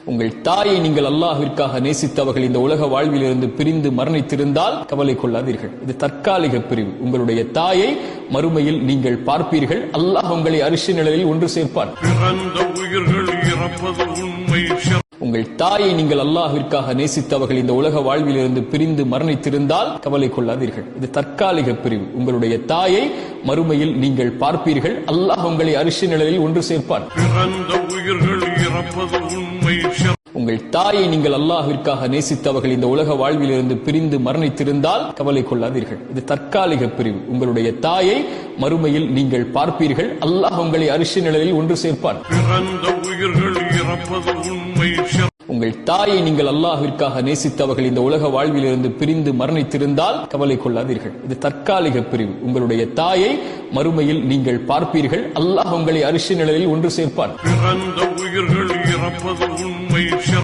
உங்கள் தாயை நீங்கள் அல்லாஹ்விற்காக நேசித்தவர்கள் இந்த உலக வாழ்விலிருந்து பிரிந்து மரணித்திருந்தால் கவலை கொள்ளாதீர்கள். இது தற்காலிக பிரிவு. உங்களுடைய தாயை மறுமையில் நீங்கள் பார்ப்பீர்கள். அல்லாஹ் உங்களை அரிசி நிழலில் ஒன்று சேர்ப்பான். உங்கள் தாயை நீங்கள் அல்லாஹ்விற்காக நேசித்தவர்கள் இந்த உலக வாழ்விலிருந்து பிரிந்து மரணித்திருந்தால் கவலை கொள்ளாதீர்கள். இது தற்காலிக பிரிவு. உங்களுடைய தாயை மறுமையில் நீங்கள் பார்ப்பீர்கள். அல்லாஹ் உங்களை அரிசி நிழலில் ஒன்று சேர்ப்பான். உங்கள் தாயை நீங்கள் அல்லாஹ்விற்காக நேசித்தவர்கள் இந்த உலக வாழ்விலிருந்து பிரிந்து மரணித்திருந்தால் கவலை கொள்ளாதீர்கள். இது தற்காலிக பிரிவு. உங்களுடைய தாயை மறுமையில் நீங்கள் பார்ப்பீர்கள். அல்லாஹ் உங்களை அரிசி நிழலில் ஒன்று சேர்ப்பான். உங்கள் தாயை நீங்கள் அல்லாஹ்விற்காக நேசித்தவர்கள் இந்த உலக வாழ்விலிருந்து பிரிந்து மரணித்திருந்தால் கவலை கொள்ளாதீர்கள். இது தற்காலிக பிரிவு. உங்களுடைய தாயை மறுமையில் நீங்கள் பார்ப்பீர்கள். அல்லாஹ் உங்களை அரிசி நிழலில் ஒன்று சேர்ப்பான்.